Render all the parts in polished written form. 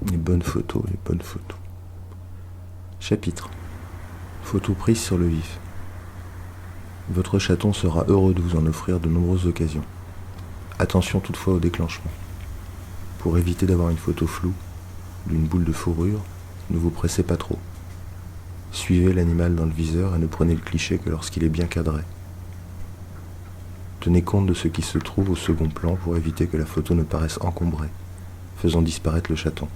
Les bonnes photos, les bonnes photos. Chapitre. Photos prises sur le vif. Votre chaton sera heureux de vous en offrir de nombreuses occasions. Attention toutefois au déclenchement. Pour éviter d'avoir une photo floue, d'une boule de fourrure, ne vous pressez pas trop. Suivez l'animal dans le viseur et ne prenez le cliché que lorsqu'il est bien cadré. Tenez compte de ce qui se trouve au second plan pour éviter que la photo ne paraisse encombrée, faisant disparaître le chaton.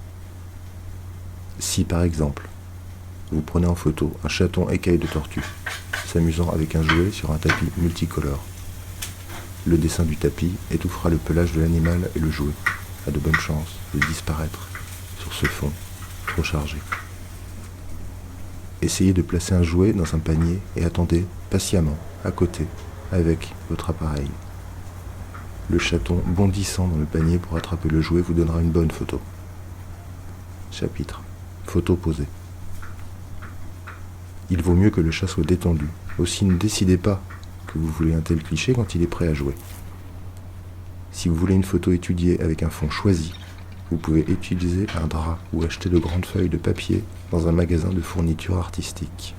Si par exemple, vous prenez en photo un chaton écaille de tortue, s'amusant avec un jouet sur un tapis multicolore, le dessin du tapis étouffera le pelage de l'animal et le jouet a de bonnes chances de disparaître sur ce fond trop chargé. Essayez de placer un jouet dans un panier et attendez patiemment à côté avec votre appareil. Le chaton bondissant dans le panier pour attraper le jouet vous donnera une bonne photo. Chapitre. Photo posée. Il vaut mieux que le chat soit détendu. Aussi ne décidez pas que vous voulez un tel cliché quand il est prêt à jouer. Si vous voulez une photo étudiée avec un fond choisi, vous pouvez utiliser un drap ou acheter de grandes feuilles de papier dans un magasin de fournitures artistiques.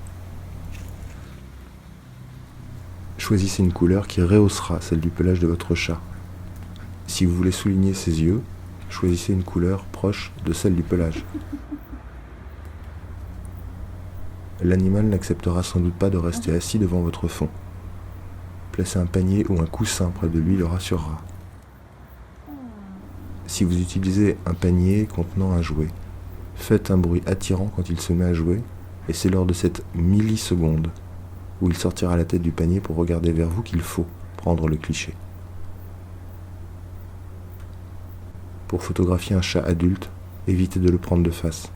Choisissez une couleur qui rehaussera celle du pelage de votre chat. Si vous voulez souligner ses yeux, choisissez une couleur proche de celle du pelage. L'animal n'acceptera sans doute pas de rester assis devant votre fond. Placez un panier ou un coussin près de lui le rassurera. Si vous utilisez un panier contenant un jouet, faites un bruit attirant quand il se met à jouer, et c'est lors de cette milliseconde où il sortira la tête du panier pour regarder vers vous qu'il faut prendre le cliché. Pour photographier un chat adulte, évitez de le prendre de face.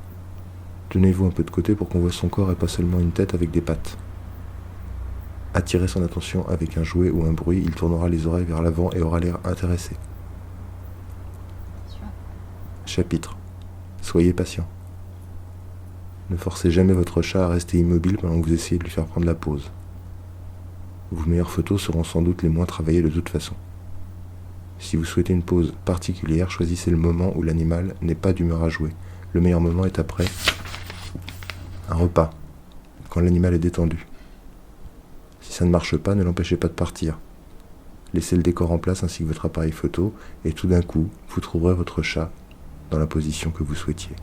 Tenez-vous un peu de côté pour qu'on voit son corps et pas seulement une tête avec des pattes. Attirez son attention avec un jouet ou un bruit, il tournera les oreilles vers l'avant et aura l'air intéressé. Chapitre. Soyez patient. Ne forcez jamais votre chat à rester immobile pendant que vous essayez de lui faire prendre la pause. Vos meilleures photos seront sans doute les moins travaillées de toute façon. Si vous souhaitez une pause particulière, choisissez le moment où l'animal n'est pas d'humeur à jouer. Le meilleur moment est après un repas, quand l'animal est détendu. Si ça ne marche pas, ne l'empêchez pas de partir. Laissez le décor en place ainsi que votre appareil photo et tout d'un coup, vous trouverez votre chat dans la position que vous souhaitiez.